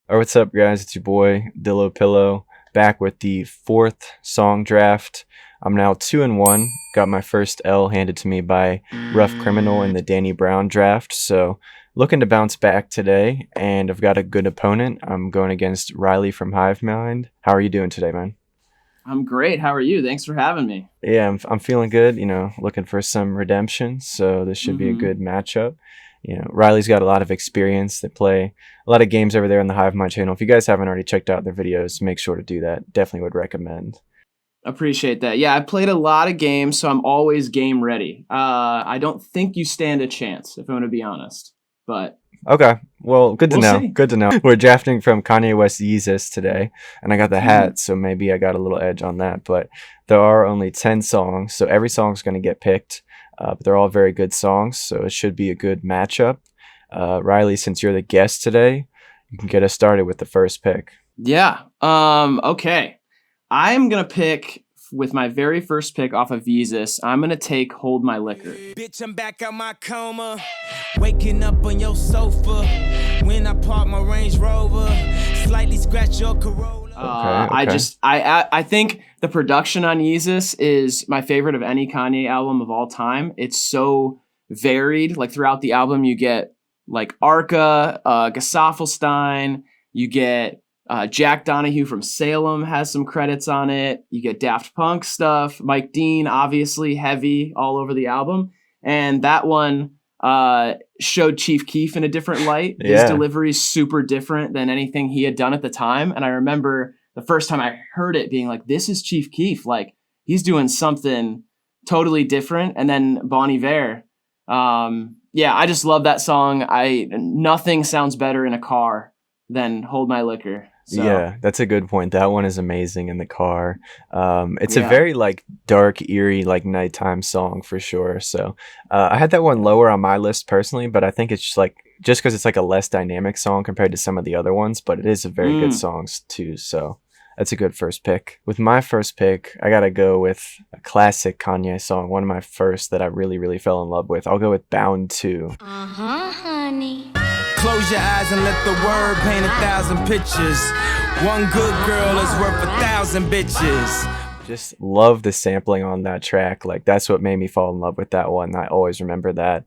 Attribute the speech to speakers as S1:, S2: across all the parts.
S1: Or what's up, guys? It's your boy Dillo Pillow back with the fourth song draft. I'm now 2-1. Got my first L handed to me by Rough Criminal in the Danny Brown draft. So looking to bounce back today, and I've got a good opponent. I'm going against Riley from Hivemind. How are you doing today, man?
S2: I'm great. How are you? Thanks for having me.
S1: Yeah, I'm feeling good. Looking for some redemption. So this should be a good matchup. Riley's got a lot of experience. They play a lot of games over there on the Hivemind channel. If you guys haven't already checked out their videos, make sure to do that. Definitely would recommend.
S2: Appreciate that. Yeah, I played a lot of games, so I'm always game ready. I don't think you stand a chance, if I'm going to be honest. But
S1: okay, well, good to
S2: we'll
S1: know.
S2: see.
S1: Good to know. We're drafting from Kanye YEEZUS today, and I got the hat, so maybe I got a little edge on that. But there are only 10 songs, so every song's going to get picked. But they're all very good songs, so it should be a good matchup. Riley, since you're the guest today, you can get us started with the first pick.
S2: Yeah. Okay. I'm going to pick with my very first pick off of Yeezus. I'm going to take Hold My Liquor.
S3: Bitch, I'm back out my coma. Waking up on your sofa. When I park my Range Rover. Slightly scratch your Corolla.
S1: Okay.
S2: I think the production on Yeezus is my favorite of any Kanye album of all time. It's so varied. Like throughout the album, you get like Arca, Gesaffelstein, you get Jack Donahue from Salem has some credits on it. You get Daft Punk stuff, Mike Dean, obviously heavy all over the album. And that one showed Chief Keef in a different light. His delivery is super different than anything he had done at the time. And I remember the first time I heard it being like, this is Chief Keef. Like he's doing something totally different. And then Bon Iver. I just love that song. Nothing sounds better in a car than Hold My Liquor. So.
S1: Yeah, that's a good point. That one is amazing in the car. It's a very like dark, eerie, like nighttime song for sure. So I had that one lower on my list personally, but I think it's just because it's like a less dynamic song compared to some of the other ones, but it is a very good song too. So that's a good first pick. With my first pick, I gotta go with a classic Kanye song, one of my first that I really, really fell in love with. I'll go with Bound 2.
S4: Honey.
S3: Close your eyes and let the word paint 1,000 pictures. One good girl is worth 1,000 bitches.
S1: Just love the sampling on that track. Like that's what made me fall in love with that one. I always remember that.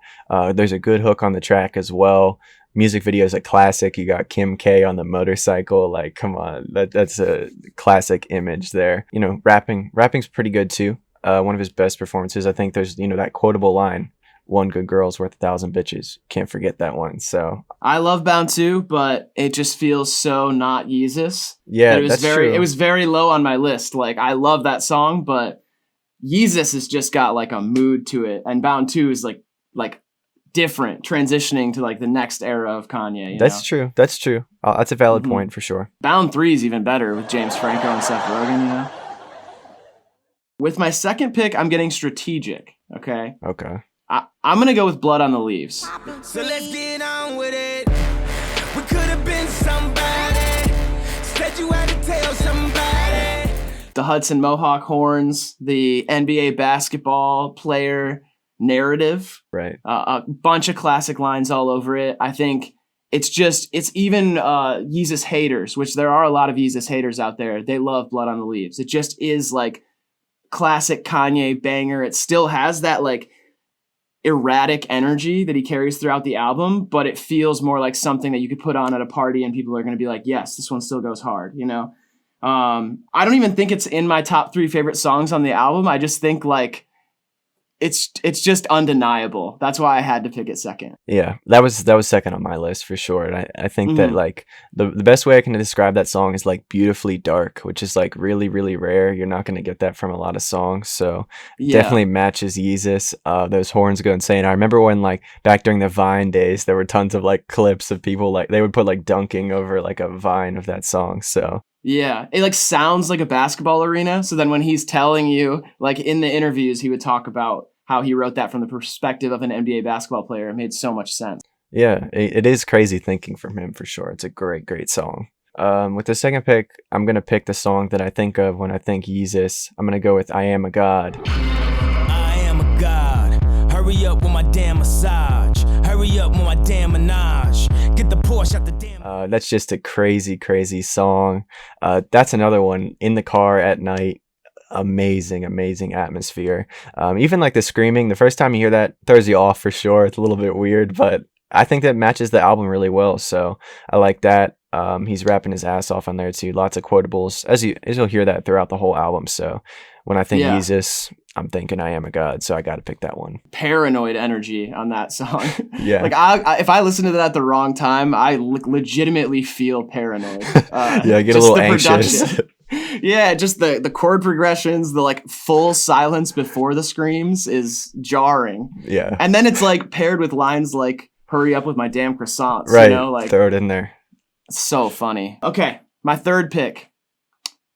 S1: There's a good hook on the track as well. Music video is a classic. You got Kim K on the motorcycle. Like, come on, that's a classic image there. Rapping's pretty good too. One of his best performances. I think there's that quotable line. One good girl's worth 1,000 bitches. Can't forget that one. So
S2: I love Bound 2, but it just feels so not Yeezus.
S1: Yeah,
S2: It was very low on my list. Like I love that song, but Yeezus has just got like a mood to it, and Bound 2 is like different, transitioning to like the next era of Kanye.
S1: That's true. That's true. That's a valid point for sure.
S2: Bound 3 is even better with James Franco and Seth Rogen. With my second pick, I'm getting strategic. Okay. I'm going to go with Blood on the Leaves.
S3: So let's get on with it. We could have been somebody. Said you had to tell somebody.
S2: The Hudson Mohawk horns, the NBA basketball player narrative.
S1: Right.
S2: A bunch of classic lines all over it. I think it's even Yeezus haters, which there are a lot of Yeezus haters out there. They love Blood on the Leaves. It just is like classic Kanye banger. It still has that like erratic energy that he carries throughout the album, but it feels more like something that you could put on at a party and people are going to be like, yes, this one still goes hard. I don't even think it's in my top 3 favorite songs on the album. I just think like it's just undeniable. That's why I had to pick it second.
S1: Yeah, that was second on my list for sure. And I think that like the best way I can describe that song is like beautifully dark, which is like really, really rare. You're not going to get that from a lot of songs. So definitely matches Yeezus. Those horns go insane. I remember when like back during the Vine days, there were tons of like clips of people like they would put like dunking over like a Vine of that song. So
S2: yeah, it like sounds like a basketball arena. So then when he's telling you, like in the interviews, he would talk about how he wrote that from the perspective of an NBA basketball player. It made so much sense.
S1: Yeah, it is crazy thinking from him for sure. It's a great, great song. With the second pick, I'm going to pick the song that I think of when I think Yeezus. I'm going to go with I Am a God.
S3: I am a god. Hurry up with my damn massage. Hurry up with my damn menage. Get the Porsche out the damn.
S1: That's just a crazy, crazy song. That's another one in the car at night. Amazing, amazing atmosphere. Even like the screaming, the first time you hear that throws you off for sure. It's a little bit weird, but I think that matches the album really well. So I like that. He's rapping his ass off on there too. Lots of quotables, as you'll hear that throughout the whole album. So when I think Yeezus, I'm thinking I Am a God. So I got to pick that one.
S2: Paranoid energy on that song.
S1: Yeah.
S2: Like if I listen to that at the wrong time, I legitimately feel paranoid.
S1: Yeah, I get a little anxious.
S2: Yeah, just the chord progressions, the like full silence before the screams is jarring.
S1: Yeah.
S2: And then it's like paired with lines like "Hurry up with my damn croissants."
S1: Right.
S2: You know, like
S1: throw it in there.
S2: It's so funny. Okay, my third pick.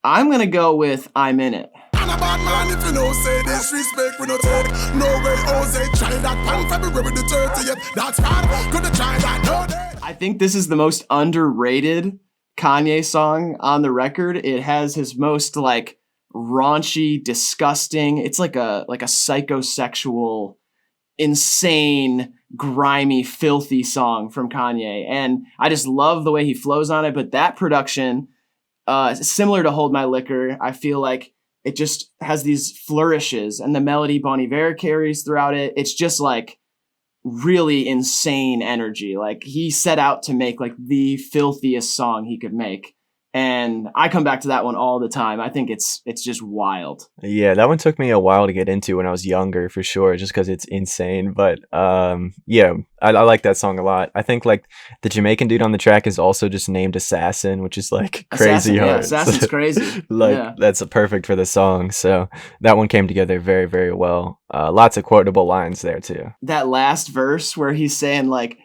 S2: I'm gonna go with "I'm in It."
S5: I'm a bad man if you know say disrespect we no take. No way Jose try that pan February the 30th. That's hard. Gonna try that no day.
S2: I think this is the most underrated Kanye song on the record. It has his most like raunchy, disgusting. It's like a psychosexual, insane, grimy, filthy song from Kanye, and I just love the way he flows on it. But that production, similar to "Hold My Liquor," I feel like it just has these flourishes, and the melody Bon Iver carries throughout it. It's just like really insane energy. Like he set out to make like the filthiest song he could make. And I come back to that one all the time. I think it's just wild.
S1: Yeah, that one took me a while to get into when I was younger, for sure, just because it's insane. But yeah, I like that song a lot. I think like the Jamaican dude on the track is also just named Assassin, which is like crazy hard.
S2: Yeah, Assassin's crazy.
S1: Like that's perfect for the song. So that one came together very, very well. Lots of quotable lines there too.
S2: That last verse where he's saying like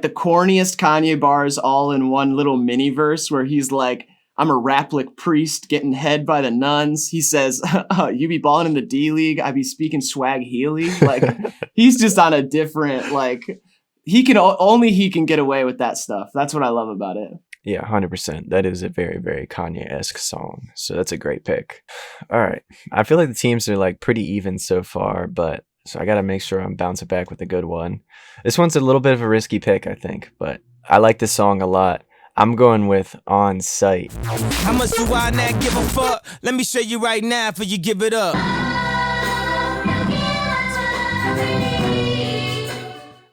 S2: the corniest Kanye bars all in one little mini verse where he's like, "I'm a Raplik priest getting head by the nuns." He says, "You be balling in the D League. I be speaking swag Healy." Like he's just on a different, like only he can get away with that stuff. That's what I love about it.
S1: Yeah, 100%. That is a very, very Kanye-esque song. So that's a great pick. All right. I feel like the teams are like pretty even so far, but so I got to make sure I'm bouncing back with a good one. This one's a little bit of a risky pick, I think, but I like this song a lot. I'm going with On Sight.
S3: How much do I not give a fuck? Let me show you right now before you give it up.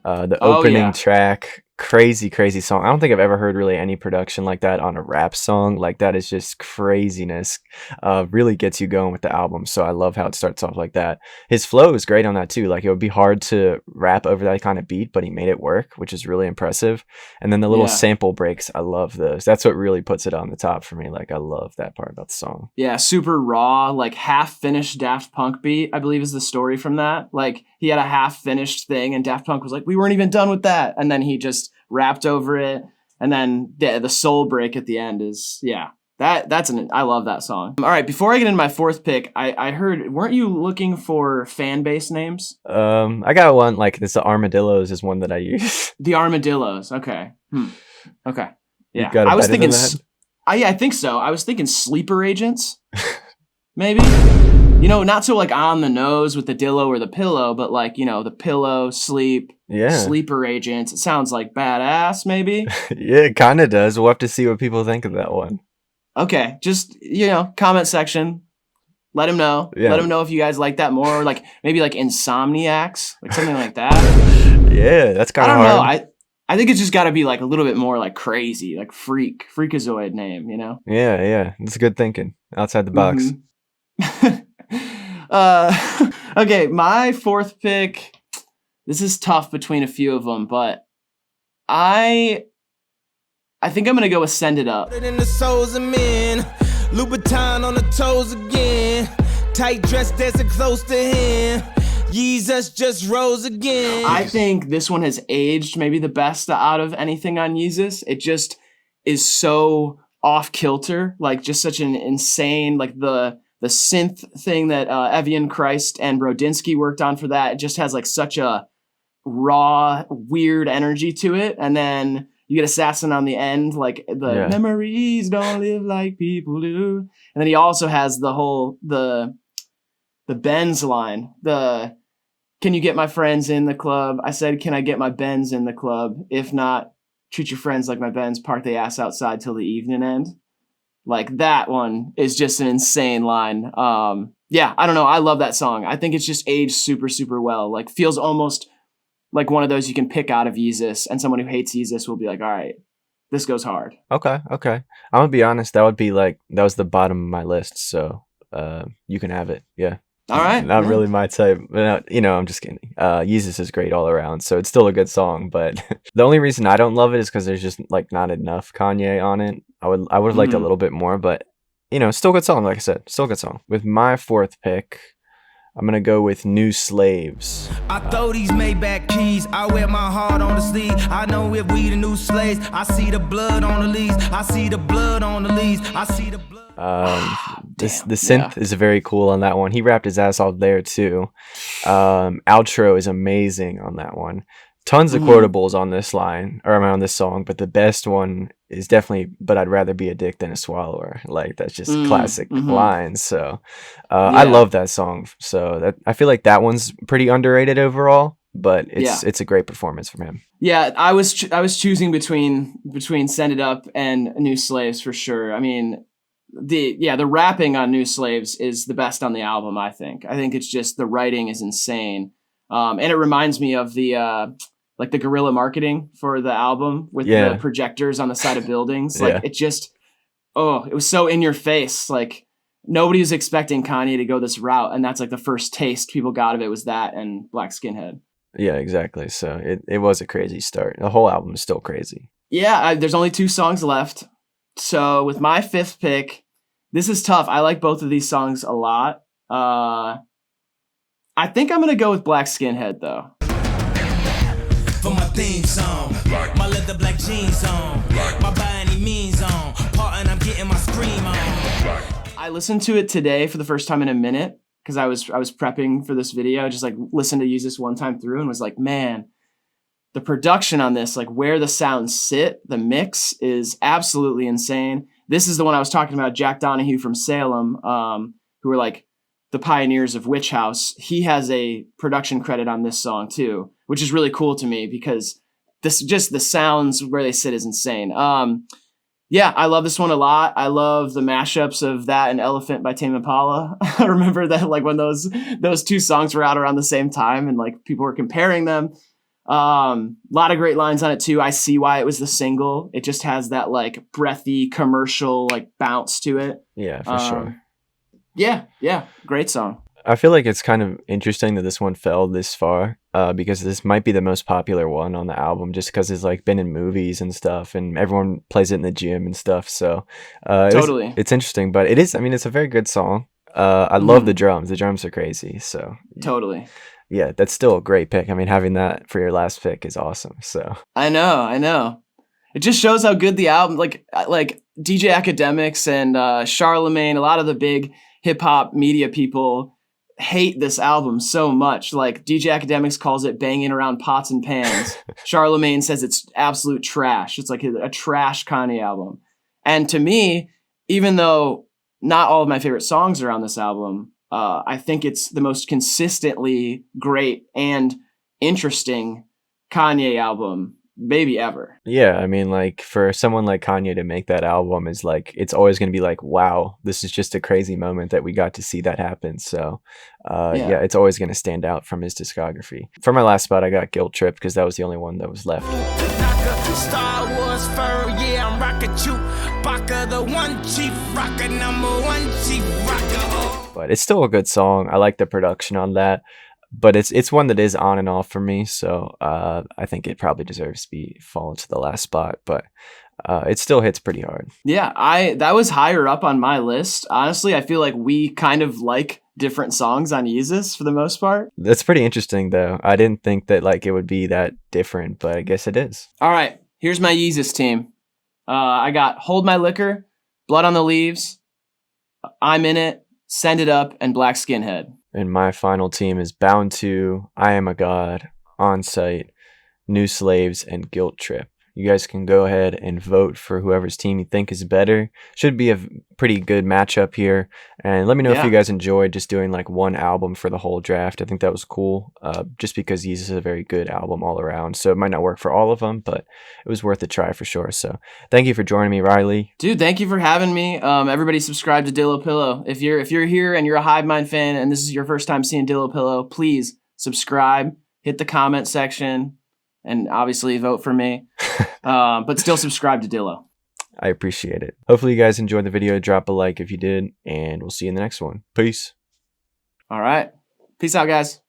S1: The opening track, crazy, crazy song. I don't think I've ever heard really any production like that on a rap song. Like that is just craziness. Really gets you going with the album. So I love how it starts off like that. His flow is great on that too. Like it would be hard to rap over that kind of beat, but he made it work, which is really impressive. And then the little sample breaks, I love those. That's what really puts it on the top for me. Like I love that part about the song.
S2: Yeah, super raw, like half finished Daft Punk beat, I believe is the story from that. Like he had a half finished thing and Daft Punk was like, "We weren't even done with that." And then he just rapped over it, and then the soul break at the end is I love that song. All right, before I get into my fourth pick, I heard, weren't you looking for fan base names?
S1: I got one, like this Armadillos is one that I use.
S2: The Armadillos, okay. Okay. Yeah.
S1: You got
S2: I was thinking I think so. I was thinking Sleeper Agents. Maybe. You know, not so like on the nose with the dillo or the pillow, but like, you know, the pillow, sleep, Sleeper Agents. It sounds like badass, maybe.
S1: Yeah, it kind of does. We'll have to see what people think of that one.
S2: Okay, just, you know, comment section. Let him know.
S1: Yeah.
S2: Let him know if you guys like that more. Or like maybe like Insomniacs, like something like that.
S1: Yeah, that's kind of hard.
S2: I don't know. I think it's just got to be like a little bit more like crazy, like freakazoid name, you know?
S1: Yeah. That's good thinking. Outside the box.
S2: Okay, my fourth pick. This is tough between a few of them, but I think I'm gonna go with "Send It Up."
S3: In the souls of men, Louboutin on the toes again. Tight dress dancing close to him. Yeezus just rose again.
S2: I think this one has aged maybe the best out of anything on Yeezus. It just is so off kilter, like just such an insane, like the synth thing that Evian Christ and Brodinski worked on for that. It just has like such a raw, weird energy to it. And then you get Assassin on the end, like the memories don't live like people do. And then he also has the whole, the Benz line, "Can you get my friends in the club?" I said, "Can I get my Benz in the club? If not, Treat Your Friends Like My Bens, Park They Ass Outside Till the Evening End. Like that one is just an insane line. Yeah, I don't know. I love that song. I think it's just aged super, super well. Like feels almost like one of those you can pick out of Yeezus, and someone who hates Yeezus will be like, all right, this goes hard.
S1: Okay. I'm gonna be honest. That was the bottom of my list. So you can have it. Yeah.
S2: All right.
S1: Not really my type, but I'm just kidding. Yeezus is great all around, so it's still a good song. But the only reason I don't love it is because there's just like not enough Kanye on it. I would have liked a little bit more, but still a good song. Like I said, still a good song. With my fourth pick, I'm gonna go with New Slaves.
S3: I throw these Maybach keys, I wear my heart on the sleeve. I know if we the new slaves, I see the blood on the leaves. I see the blood on the leaves. I see the blood.
S1: The synth is very cool on that one. He rapped his ass off there too. Outro is amazing on that one. Tons of quotables on this line or around this song, but the best one is definitely "But I'd rather be a dick than a swallower." Like that's just classic lines. So I love that song. So I feel like that one's pretty underrated overall, but it's a great performance from him.
S2: Yeah, I was choosing between Send It Up and New Slaves for sure. I mean, the rapping on New Slaves is the best on the album. I think it's just the writing is insane. And it reminds me of the the guerrilla marketing for the album with the projectors on the side of buildings. Like it just, it was so in your face. Like nobody was expecting Kanye to go this route. And that's like the first taste people got of it was that and Black Skinhead.
S1: Yeah, exactly. So it was a crazy start. The whole album is still crazy.
S2: Yeah, there's only 2 songs left. So with my 5th pick, this is tough. I like both of these songs a lot. I think I'm going to go with Black Skinhead, though.
S3: For my theme song, my leather black jeans on, my by any means on, part and I'm getting my scream on.
S2: I listened to it today for the first time in a minute because I was prepping for this video. Just like listened to Yeezus one time through and was like, man, the production on this, like where the sounds sit, the mix is absolutely insane. This is the one I was talking about, Jack Donahue from Salem, who were like the pioneers of Witch House. He has a production credit on this song too, which is really cool to me because this just the sounds where they sit is insane. Yeah, I love this one a lot. I love the mashups of that and Elephant by Tame Impala. I remember that like when those 2 songs were out around the same time and like people were comparing them. A lot of great lines on it too. I see why it was the single. It just has that like breathy commercial like bounce to it.
S1: Yeah, for sure.
S2: Yeah, great song.
S1: I feel like it's kind of interesting that this one fell this far because this might be the most popular one on the album just because it's like been in movies and stuff and everyone plays it in the gym and stuff. So
S2: totally.
S1: It's interesting, but it's a very good song. I love the drums. The drums are crazy. So
S2: totally.
S1: Yeah, that's still a great pick. I mean, having that for your last pick is awesome. So
S2: I know. It just shows how good the album, like DJ Academics and Charlemagne, a lot of the big hip hop media people hate this album so much. Like DJ Academics calls it banging around pots and pans. Charlemagne says it's absolute trash. It's like a trash Kanye album. And to me, even though not all of my favorite songs are on this album, I think it's the most consistently great and interesting Kanye album maybe ever.
S1: Yeah, I mean, like for someone like Kanye to make that album is like, it's always going to be like, wow, this is just a crazy moment that we got to see that happen. So yeah, it's always going to stand out from his discography. For my last spot, I got Guilt Trip because that was the only one that was left.
S3: Star Wars fur, yeah, I'm rockin' you. Baka the one chief rocker, number 1 chief rocker.
S1: But it's still a good song. I like the production on that. But it's one that is on and off for me, so I think it probably deserves to fall into the last spot. But it still hits pretty hard.
S2: Yeah, that was higher up on my list. Honestly, I feel like we kind of like different songs on Yeezus for the most part.
S1: That's pretty interesting, though. I didn't think that like it would be that different, but I guess it is.
S2: All right, here's my Yeezus team. I got Hold My Liquor, Blood on the Leaves, I'm In It, Send It Up, and Black Skinhead.
S1: And my final team is Bound to, I Am a God, On Site, New Slaves, and Guilt Trip. You guys can go ahead and vote for whoever's team you think is better. Should be a pretty good matchup here. And let me know if you guys enjoyed just doing like one album for the whole draft. I think that was cool, just because Yeezus is a very good album all around. So it might not work for all of them, but it was worth a try for sure. So thank you for joining me, Riley.
S2: Dude, thank you for having me. Everybody subscribe to Dillo Pillow. If you're here and you're a Hivemind fan and this is your first time seeing Dillo Pillow, please subscribe, hit the comment section, and obviously vote for me. But still subscribe to Dillo.
S1: I appreciate it. Hopefully you guys enjoyed the video. Drop a like if you did, and we'll see you in the next one. Peace.
S2: All right. Peace out, guys.